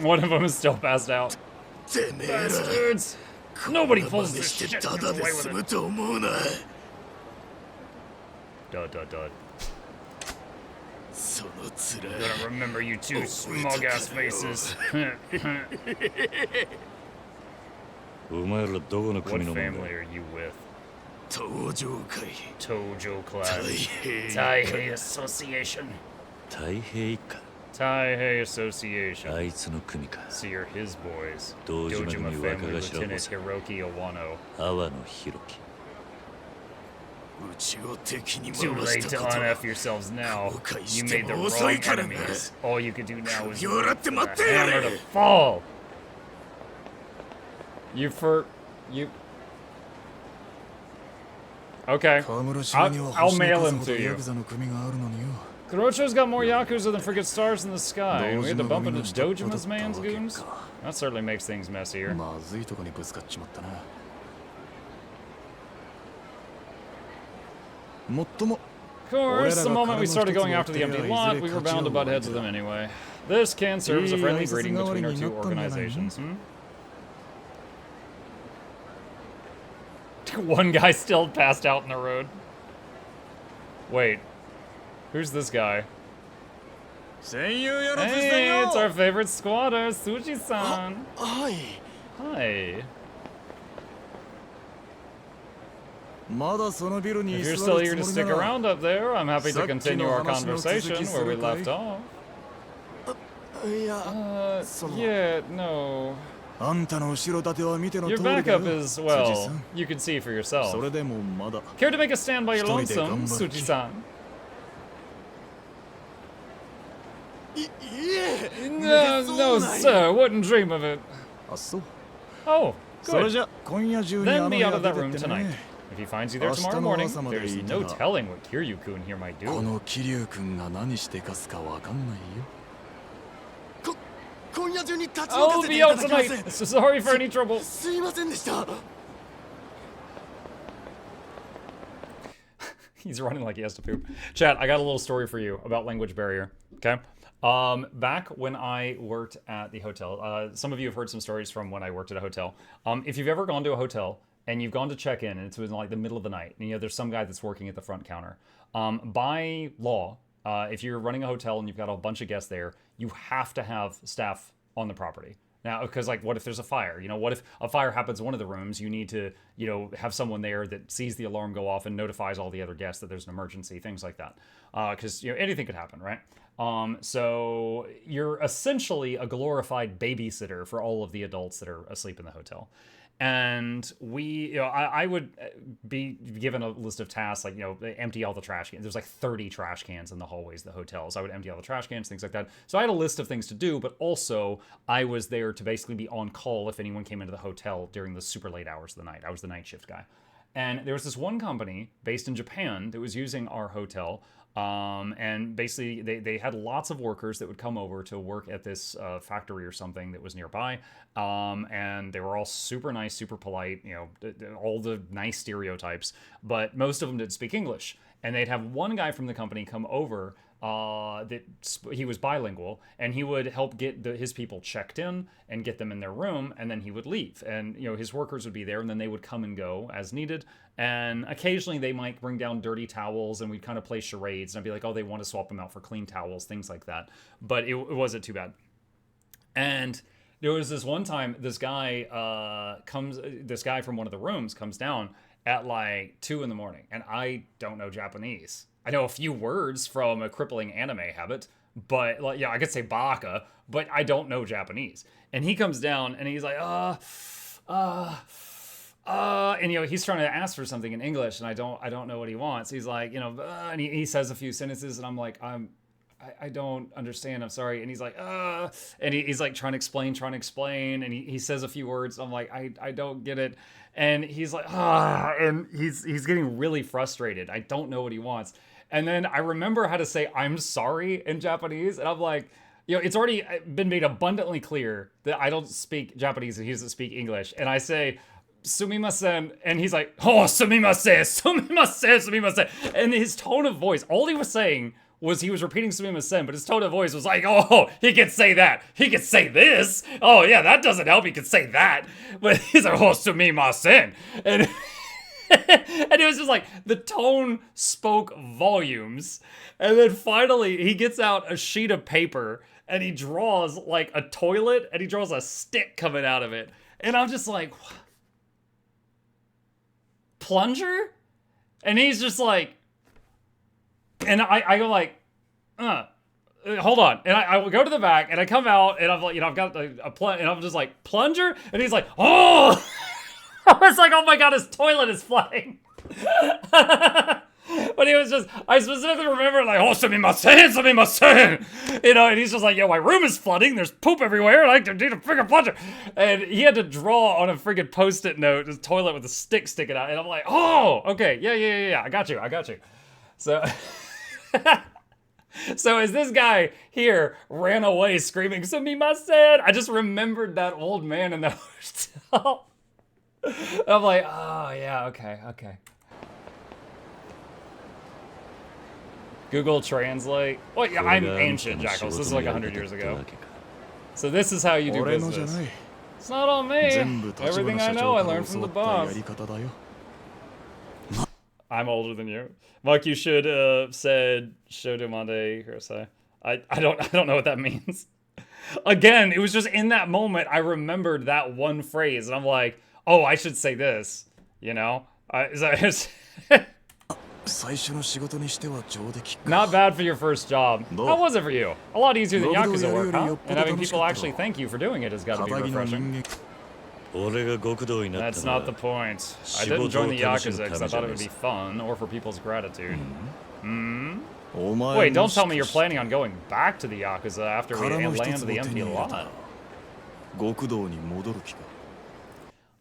One of them is still passed out. Bastards! Nobody pulls this shit and gets away with it. Dud, dud, dud. I'm gonna remember you two smug-ass faces. What family are you with? Tojo clan. Taihei Association. Taihei Association. So you're his boys. Dojima family Lieutenant Hiroki Awano. Too late to un-F yourselves now. You made the wrong enemies. All you can do now is wait for the hammer to fall. Okay. I'll mail him to you. Kurocho's got more Yakuza than friggin' stars in the sky, and we had to bump into Dojima's man's goons? That certainly makes things messier. Of course, the moment we started going after the empty lot, we were bound to butt heads with them anyway. This can serve as a friendly greeting between our two organizations, One guy still passed out in the road. Wait. Who's this guy? Hey, it's our favorite squatter, Suji-san. Hi. If you're still eager to stick around up there, I'm happy to continue our conversation where we left off. Yeah, no. Your backup is, well, you can see for yourself. Care to make a stand by your lonesome, Suji-san? No, sir, wouldn't dream of it. Oh, good. Then be out of that room tonight. If he finds you there tomorrow morning, there's no telling what Kiryu-kun here might do. I'll be out tonight. So sorry for any trouble. He's running like he has to poop. Chat, I got a little story for you about language barrier, okay? Back when I worked at the hotel, some of you have heard some stories from when I worked at a hotel. If you've ever gone to a hotel and you've gone to check in and it's in like the middle of the night, and there's some guy that's working at the front counter. By law, if you're running a hotel and you've got a bunch of guests there, you have to have staff on the property. Now, because like, what if there's a fire? What if a fire happens in one of the rooms? You need to, have someone there that sees the alarm go off and notifies all the other guests that there's an emergency, things like that. Because, anything could happen, right? So you're essentially a glorified babysitter for all of the adults that are asleep in the hotel. And I would be given a list of tasks like, empty all the trash cans. There's like 30 trash cans in the hallways of the hotels. I would empty all the trash cans, things like that. So I had a list of things to do, but also I was there to basically be on call if anyone came into the hotel during the super late hours of the night. I was the night shift guy. And there was this one company based in Japan that was using our hotel. And basically they had lots of workers that would come over to work at this factory or something that was nearby. And they were all super nice, super polite, all the nice stereotypes, but most of them didn't speak English. And they'd have one guy from the company come over he was bilingual, and he would help get his people checked in and get them in their room, and then he would leave. And, his workers would be there, and then they would come and go as needed. And occasionally they might bring down dirty towels, and we'd kind of play charades, and I'd be like, oh, they want to swap them out for clean towels, things like that. But it wasn't too bad. And there was this one time, this guy from one of the rooms comes down at like 2 a.m, and I don't know Japanese. I know a few words from a crippling anime habit, but I could say baka, but I don't know Japanese. And he comes down and he's like, and he's trying to ask for something in English, and I don't know what he wants. He's like, and he says a few sentences, and I'm like, I don't understand. I'm sorry. And he's like, and he's like trying to explain, and he says a few words. I'm like, I don't get it. And he's like, and he's getting really frustrated. I don't know what he wants. And then I remember how to say I'm sorry in Japanese, and I'm like, it's already been made abundantly clear that I don't speak Japanese and he doesn't speak English. And I say, sumimasen, and he's like, oh, sumimasen. And his tone of voice, all he was saying was he was repeating sumimasen, but his tone of voice was like, oh, he could say that. He could say this. Oh, yeah, that doesn't help. He could say that. But he's like, oh, sumimasen. And, and it was just like, the tone spoke volumes. And then finally, he gets out a sheet of paper, and he draws like a toilet, and he draws a stick coming out of it. And I'm just like, plunger? And he's just like, and I go like, hold on. And I will go to the back, and I come out, and I'm like, I've got and I'm just like, plunger? And he's like, oh! I was like, oh my god, his toilet is flooding. But he was just, I specifically remember like, oh, sumimasen. And he's just like, yo, my room is flooding. There's poop everywhere. I need a freaking plunger. And he had to draw on a freaking Post-it note his toilet with a stick sticking out. And I'm like, oh, okay, yeah. I got you. So, so as this guy here ran away screaming, sumimasen, I just remembered that old man in the hotel. I'm like, oh, yeah, okay. Google Translate. Well, yeah, I'm ancient, Jackals. This is like 100 years ago. So this is how you do business. It's not on me. Everything I know, I learned from the boss. I'm older than you. Mark, you should have said Shodemande Hirosai. I don't know what that means. Again, it was just in that moment I remembered that one phrase, and I'm like, oh, I should say this. Not bad for your first job. How was it for you? A lot easier than Yakuza work, huh? And having people actually thank you for doing it has got to be refreshing. That's not the point. I didn't join the Yakuza because I thought it would be fun, or for people's gratitude. Wait, don't tell me you're planning on going back to the Yakuza after we land the empty lot.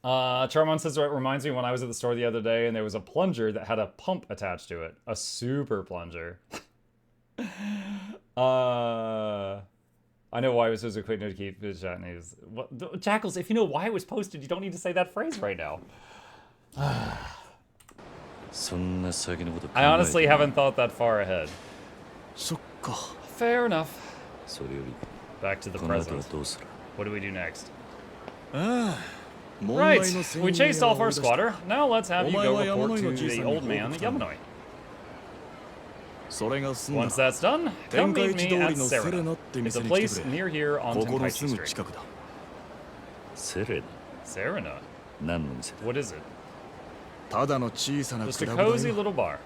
Charmon says it reminds me when I was at the store the other day and there was a plunger that had a pump attached to it. A super plunger. I know why it was so quick to keep the chat news. Jackals, if you know why it was posted, you don't need to say that phrase right now. I honestly haven't thought that far ahead. Fair enough. Back to the present. What do we do next? Right, we chased off our squatter. Now let's have you go report to the old man, Yamanoi. Once that's done, come meet me at Serena. It's a place near here on Tenkaichi Street. Serena? What is it? Just a cozy little bar.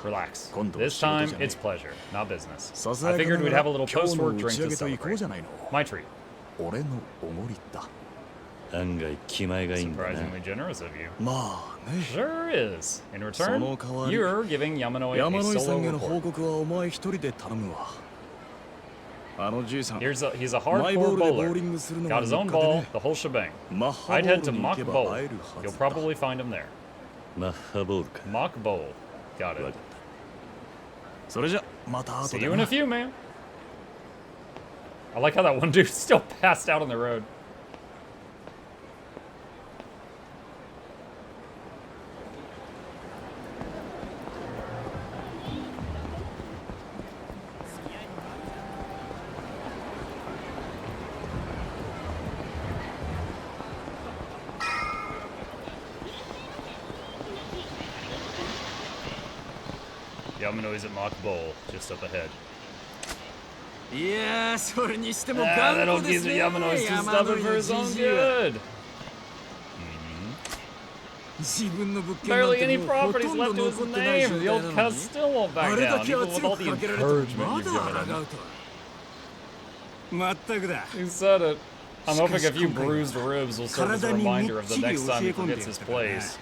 Relax. This time, it's pleasure, not business. I figured we'd have a little post-work drink to celebrate. My treat. Surprisingly generous of you. Sure is. In return, you're giving Yamanoi a solo report. He's a hardcore bowler. Got his own ball, the whole shebang. I'd head to Mock Bowl. You'll probably find him there. Mock Bowl. Got it. See you in a few, man. I like how that one dude still passed out on the road. Yamanoi's at Mock Bowl, just up ahead. That old geezer Yamanoi's too stubborn for his own good. Barely any properties left to his name. The old cuss still won't back down, even with all the encouragement you've given him. You said it. I'm hoping a few bruised ribs will serve as a reminder of the next time he forgets his place.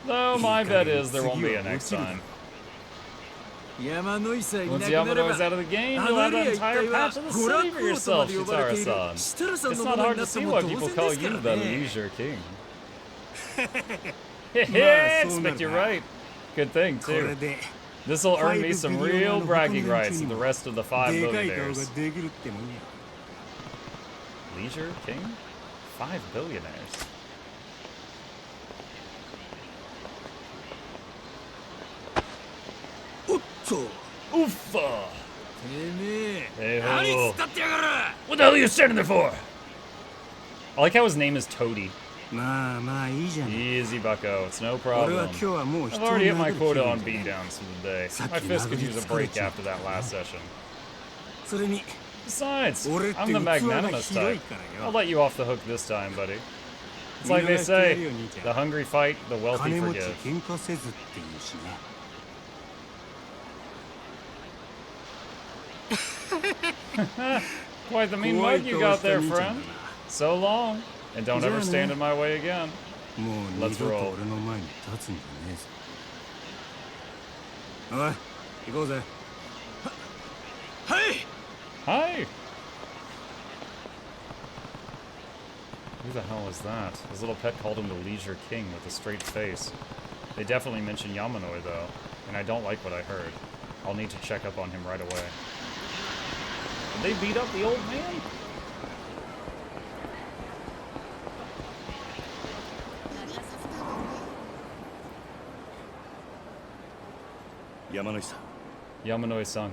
Though my bet is there won't be a next time. Once Yamanoi's out of the game, you'll have that entire patch of the city for yourself, Shitara-san. It's not hard to see why people call you the Leisure King. Expect you're right. Good thing, too. This'll earn me some real bragging rights and the rest of the 5 billionaires. Leisure King? 5 billionaires. Oofa! Hey-ho. What the hell are you standing there for? I like how his name is Toady. Easy, bucko. It's no problem. I've already hit my quota on beatdowns for the day. My fist could use a break after that last session. Besides, I'm the magnanimous type. I'll let you off the hook this time, buddy. It's like they say, the hungry fight, the wealthy forgive. Quite the mean mug you got there, friend. So long, and don't ever stand in my way again. Let's roll. Hi! Who the hell is that? His little pet called him the Leisure King with a straight face. They definitely mentioned Yamanoi though, and I don't like what I heard. I'll need to check up on him right away. Did they beat up the old man? Yamanoi-san. Yamanoi-san.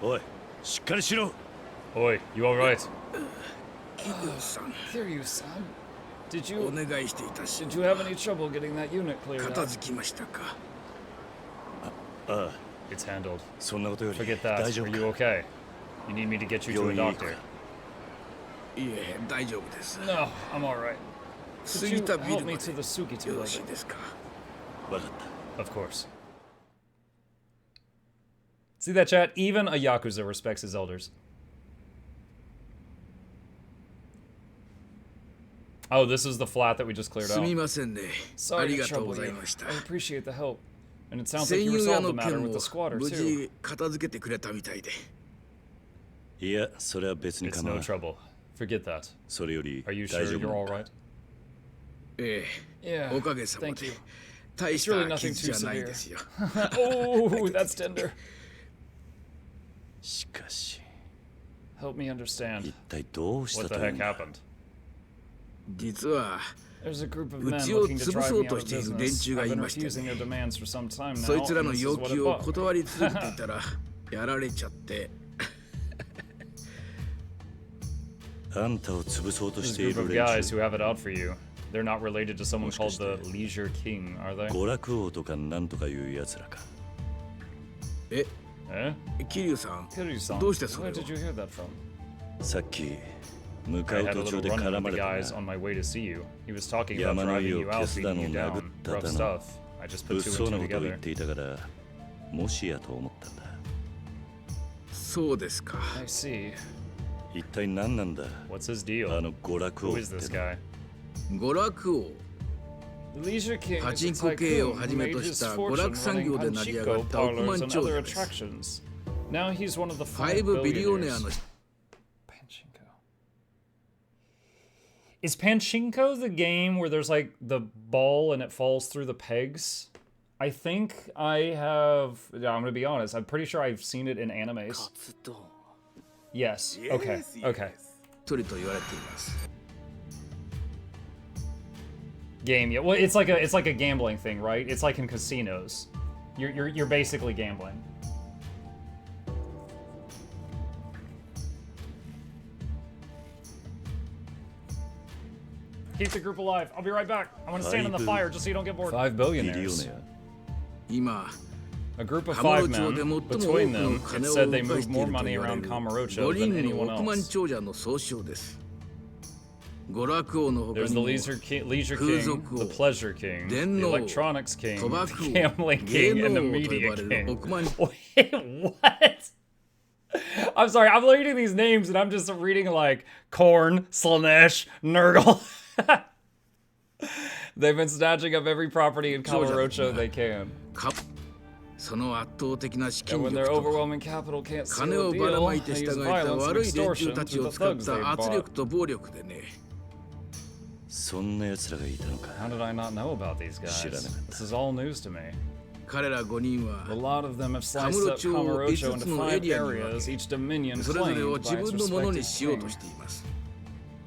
Oi, しっかりしろ. Oi, you alright? Kiryu-san. Kiryu-san? Did you お願いしていたし Did you have any trouble getting that unit cleared 片 out? 付きましたか It's handled. そんなことより Forget that. 大丈 Are 夫 you か okay? You need me to get you to a 病院へ行く doctor? かいえ大丈夫です No, I'm alright. Could 杉 you 田ビ help ル me ま to the で Sugita よろしい building? ですか 分かった Of course. See that, chat? Even a Yakuza respects his elders. Oh, this is the flat that we just cleared すみ out. ませんねあ Sorry り to がとうご trouble ざい you. ました I appreciate the help. And it sounds like 戦 you 友屋 resolved の the matter 件 with も the squatter, 無 too. 事片付けてくれたみたいでいやそれは別に It's 構わ no ん trouble. Forget that. それより Are you 大 sure 丈夫 you're なのか alright? ええ Yeah. おかげさま Thank で you. 大し It's really た nothing 傷 too じゃない severe. ですよ Oh, that's tender. しかし Help me understand. 一体どうした What と the いうん heck だ happened? 実は There's a group of う men ちを looking to 潰 drive そ me う out と of している連 business. 中が I've い been まして refusing ね their demands for some time そい now, つら and の this is 要 what 求 it を bought. 断り続けていたらやられちゃってあんたを潰そうと This してい group る of 連 guys 中 who have it out for you. They're not related to someone called the Leisure King, are they? 娯楽王とかなんとかいうやつらかえ Eh? 桐生さん Kiryu-san, どうしてそ where れを did you hear that from? さっき向 I かう had a 途中 little で run 絡 with ま the れた guys な on my way to see you. He was talking about Yamanoi drivingを you out, 消すだ beating の you down. 殴っただ Rough の stuff. I just put 物 two 騒 and な two ことを言っ together. ていたからもしやと思ったんだそうですか I see. 一体何なんだ What's his あ deal? の娯楽王 Who っ is て this の guy? 娯楽王 The Leisure King パ is チ a ンコ経営を tycoon は who じめ made とし his た娯 fortune 楽産 running 業で成り上が pachinko った億 parlors 万 and 長 other 者です attractions. Now he's one of the 5 ビリオネア billionaires. の Pachinko. Is Pachinko the game where there's like the ball and it falls through the pegs? I think I have. Yeah, I'm gonna be honest. I'm pretty sure I've seen it in animes. Yes. Okay. Okay. とりと言われています Game. Yeah. Well, it's like a gambling thing, right? It's like in casinos. You're basically gambling. Keep the group alive. I'll be right back. I want to stand in the fire just so you don't get bored. 5 ビリオ billionaires. ネア 今 A group of カム 5 men. ロ町で最も多 Between くの them, it 金を said they 動か moved してい more ると money 言われ around る Kamurocho 5 than 人の anyone 億万 else. 長者の総称です娯楽王の他 There's に the も Leisure King, the 風俗王 Pleasure King, the 電脳王 Electronics King, 賭博 the 王 Gambling 芸 King, and 能 the 王と Media 呼ばれる King. 億万 Wait, what? I'm sorry, I'm reading these names and I'm just reading like Korn, Slanesh, Nurgle. They've been snatching up every property in Kamurocho they can. かその圧倒的な資 And 金 when their 力と overwhelming capital can't 金 seal を a ばら deal, まいて they 従 use えた violence 悪 and い連中 extortion た to ちを the 使っ thugs た they 圧 bought. 力と暴力でねそんな奴らがいたのか How did I not know about these guys? 知らなかった This is all news to me. 彼ら5人 A は lot of them have sliced up Kamurocho into 5 areas, each dominion それぞれを claimed 自 by its 分のものに respective しようと king. しています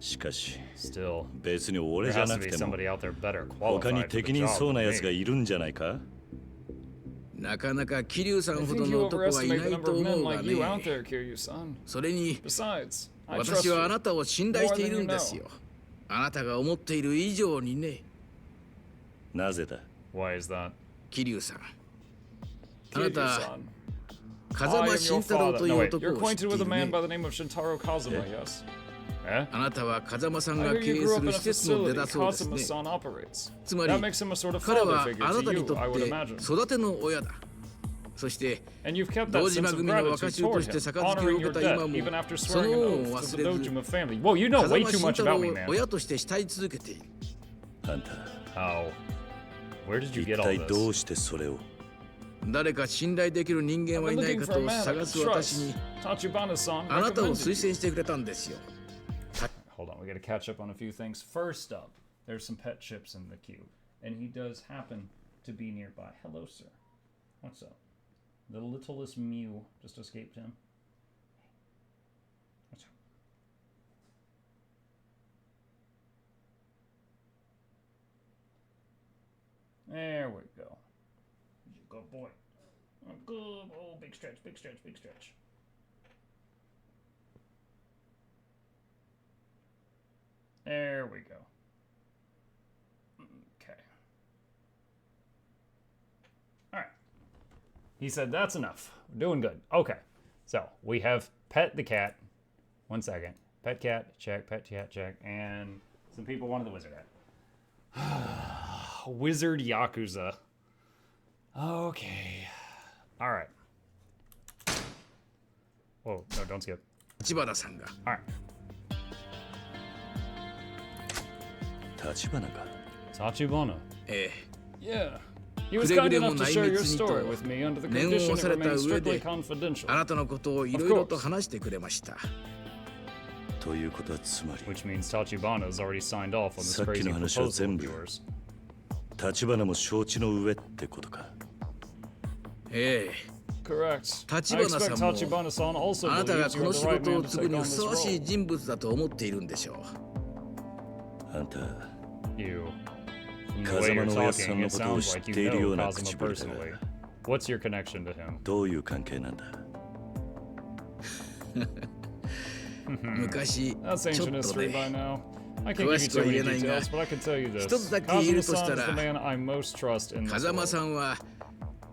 しかし Still, 別に there 俺じゃ has な to く be ても somebody out there better 他 qualified に for the 適任 job そうな than やつが me. いるんじゃないか。なかなか桐生さん I ほ think ど you の男はいな overestimate the い number と of 思 men うが like you out ね。 there, Kiryu-san. それに Besides, I trust 私はあ you. なたを信頼しているんですよ。あなたが思っている以上にね。なぜだ。 Why is that? 桐生さん、Kiryu-san. 風 I 間 am 慎 your 太郎 father. とい No, う wait. 男 You're を知っ acquainted て with い a る man ね by the name of Shintaro Kazuma, yes? Eh? あなたは風間さん I が hear 経 you 営 grew す up る in a 施設の出 facility だそうですね Kazuma-san operates. つまり That makes him a sort of 彼 father は figure あな to たに you, と I っ would て imagine. 育ての親だそして And you've kept that 堂 sense 島 of 組の gratitude 若衆と toward して him, 杯を honoring 受 your けた debt 今も even after そ swearing の an 恩を oath to 忘 the れず Dojima family. Whoa, you know 風 way 間 too 慎 much 太郎 about me, を man. 親として慕い続けているあんた How? Where did you 一 get all 体ど this? うしてそれを誰か信頼できる人間 I've は been いない looking か for a と man I 探 could す私 trust. に Tachibana-san あなたを recommended 推 you. 薦してくれたんですよ Hold on, we gotta catch up on a few things. First up, there's some pet chips in the queue, and he does happen to be nearby. Hello, sir. What's up? The littlest Mew just escaped him. What's up? There we go. Good boy. Oh, good. Oh, big stretch, big stretch, big stretch. There we go. Okay. All right. He said that's enough. We're doing good. Okay. So we have pet the cat. 1 second. Pet cat, check. Pet cat, check. And some people wanted the wizard hat. Wizard Yakuza. Okay. All right. Whoa, no, don't skip. 千原さんが All right. 立花か Tachibana. え Yeah. He was くれ kind ぐれも enough to 内 share your 密にと story with me under the 念を condition 押さ it れた remains 上 strictly で confidential. あなたのことをいろいろと話してくれましたということはつまり Which means Tachibana has already signed off on this さっき crazy の話は proposal 全 of 部 yours. 立花も承知の上ってことかえ Correct. I Tachibana-san expect も Tachibana-san also あなたが believes こ you're の the 仕 right 事 man を to 継ぐ take に on ふさ this わしい role. 人物だと思っているんでしょあんた You. From the way 風 you're 間のおやつさ talking, んの it ことを sounds 知っ like て you いるよ know うな Kazuma 口ぶりだ personally. が What's your connection to him? どういう関係なんだう昔 That's ちょ ancient っと history ね by now. I can't give you too many details, but I can tell you this. 一つだけ言えるとしたら Kazuma-san is the man I most trust in this 風間 world. さんは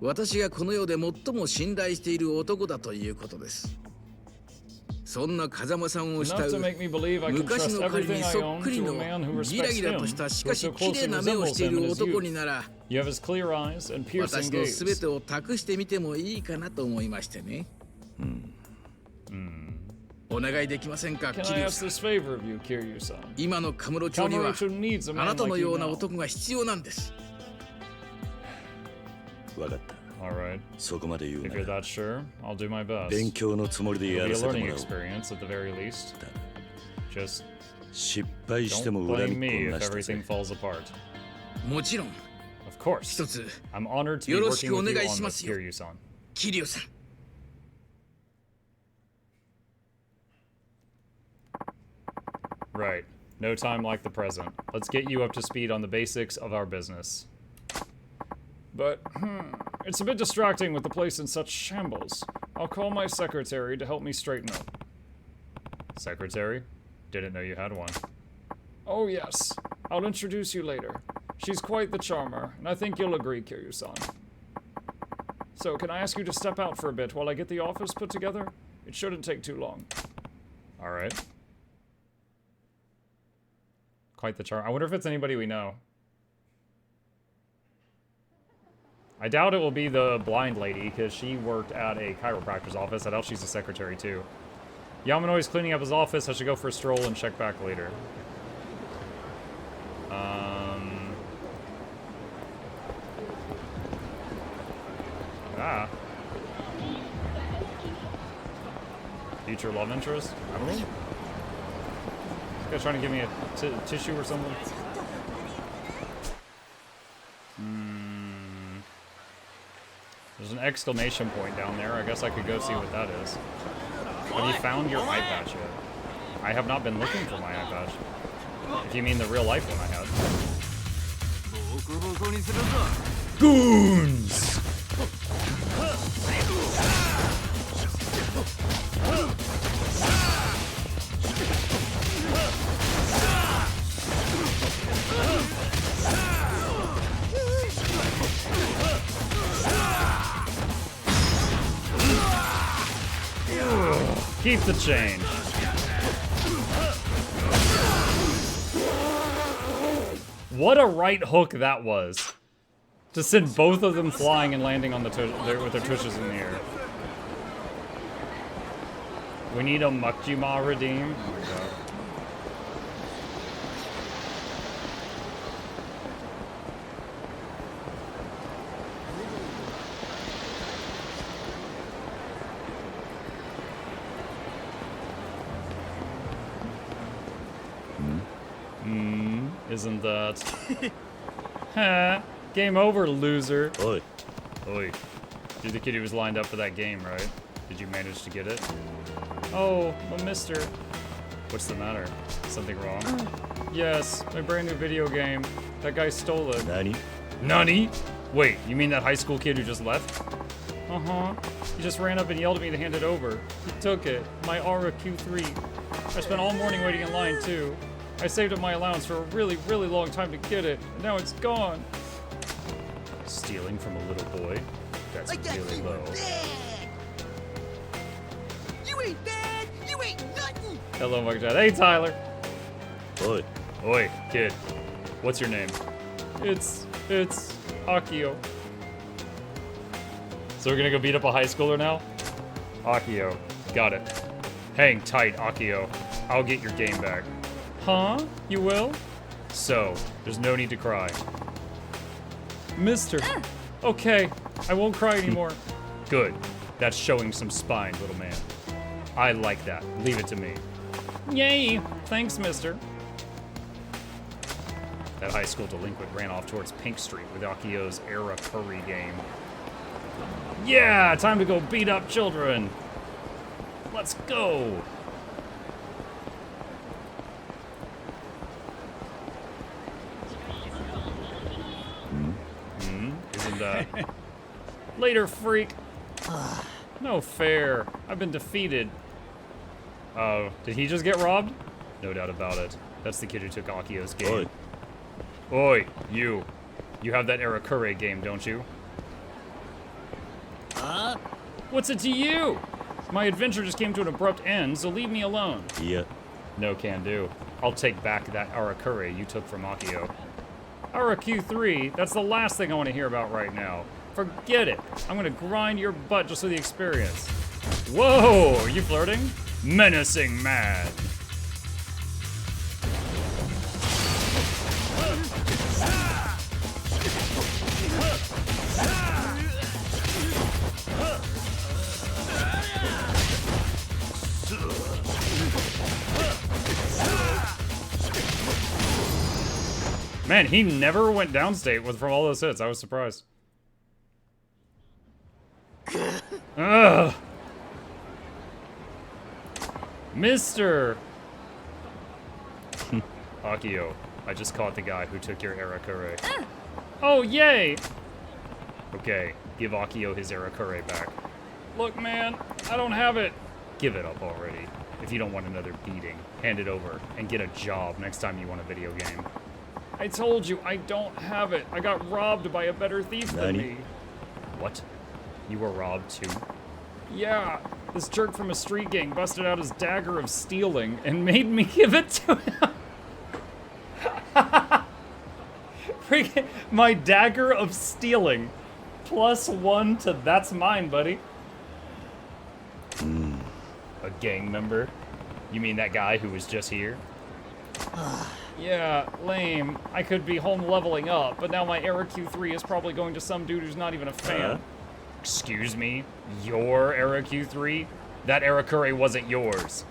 私がこの世で最も信頼している男だということですそんな風間さんを Enough to 慕 make me believe I can う昔 trust の彼 everything に I そっ own くり to の a man who ギラ respects ギラ him, としたし who かし so 綺麗 closely な目をしてい resembles him る in his 男に youth. なら You have his clear eyes and piercing 私の全 gaze. てを託してみてもいいかなと思いましてねお願いできませんか Can 桐 I 生 ask さん this favor of you, Kiryu-san? 今のカムロ町には Kamurocho needs a あな man たの like you ような now. 男が必要なんです分かった All right. そこまで言う If な you're ら that sure, I'll do my best. 勉強のつもりで It'll や be ら a せても learning らおう experience at the very least. だ Just 失敗して don't も恨 blame みっ me こ if なしだ everything ぜ falls apart. もちろん Of course. 一つ I'm honored to be よろし working くお with you 願い on しま this, すよ。 Kiryu-san. 桐生さん Right. No time like the present. Let's get you up to speed on the basics of our business. But, it's a bit distracting with the place in such shambles. I'll call my secretary to help me straighten up. Secretary? Didn't know you had one. Oh yes. I'll introduce you later. She's quite the charmer, and I think you'll agree, Kiryu-san. So, can I ask you to step out for a bit while I get the office put together? It shouldn't take too long. Alright. Quite the charm. I wonder if it's anybody we know. I doubt it will be the blind lady, because she worked at a chiropractor's office. I doubt she's a secretary, too. Yamanoi's cleaning up his office. I should go for a stroll and check back later. Future love interest? I don't know. This guy's trying to give me a tissue or something. There's an exclamation point down there. I guess I could go see what that is. Have you found your eye patch yet? I have not been looking for my eye patch. If you mean the real life one I had. Goons! Keep the change. What a right hook that was. To send both of them flying and landing on the with their tushes in the air. We need a Mukjima redeem. Oh my god. Isn't that? Ha! Game over, loser. Oi. Oi. You're the kid who was lined up for that game, right? Did you manage to get it? Oh, well, mister. What's the matter? Something wrong? Yes, my brand new video game. That guy stole it. Nani? Nani? Wait, you mean that high school kid who just left? Uh-huh. He just ran up and yelled at me to hand it over. He took it. My Aura Q3. I spent all morning waiting in line, too. I saved up my allowance for a really, really long time to get it, and now it's gone. Stealing from a little boy? That's Like really that you low. were bad. You ain't bad. You ain't nothing. Hello, Mugshot. Hey, Tyler. Oi. Oi, kid. What's your name? It's Akio. So we're gonna go beat up a high schooler now? Akio. Got it. Hang tight, Akio. I'll get your game back. Huh? You will? So, there's no need to cry. Mister. Okay, I won't cry anymore. Good. That's showing some spine, little man. I like that. Leave it to me. Yay! Thanks, mister. That high school delinquent ran off towards Pink Street with Akio's Era Curry game. Yeah! Time to go beat up children! Let's go! Isn't that... Later, freak! No fair. I've been defeated. Oh, did he just get robbed? No doubt about it. That's the kid who took Akio's game. Oi. Oi, you. You have that Arakure game, don't you? Huh? What's it to you? My adventure just came to an abrupt end, so leave me alone. Yeah. No can do. I'll take back that Arakure you took from Akio. Ara Q3, that's the last thing I want to hear about right now. Forget it. I'm gonna grind your butt just for the experience. Whoa, are you flirting? Menacing man. Man, he never went downstate from all those hits. I was surprised. Ugh. Mister. Akio, I just caught the guy who took your Arakure. Oh, yay! Okay, give Akio his Arakure back. Look, man, I don't have it. Give it up already. If you don't want another beating, hand it over and get a job next time you want a video game. I told you, I don't have it. I got robbed by a better thief than Nani? me. What? You were robbed too? Yeah, this jerk from a street gang busted out his dagger of stealing and made me give it to him. Freaking my dagger of stealing. +1 to that's mine, buddy. A gang member? You mean that guy who was just here? Yeah, lame. I could be home leveling up, but now my Era Q3 is probably going to some dude who's not even a fan. Excuse me? Your Era Q3? That Arakure wasn't yours.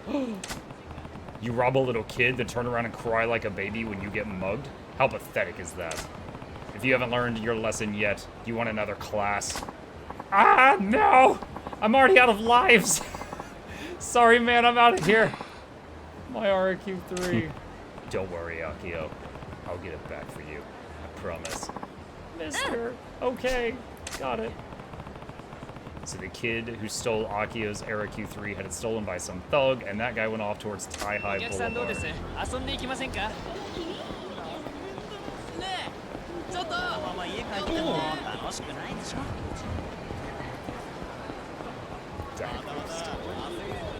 You rob a little kid, then turn around and cry like a baby when you get mugged? How pathetic is that? If you haven't learned your lesson yet, do you want another class? Ah, no! I'm already out of lives! Sorry, man, I'm out of here. My RQ3. Don't worry, Akio. I'll get it back for you. I promise. Mister. Okay. Got it. So the kid who stole Akio's Era Q3 had it stolen by some thug, and that guy went off towards Tai High お客さんどうです Boulevard. 遊んでいきませんかねえちょっとまま家帰っても楽しくないでしょ Dagger of stealing. 稼いでんだ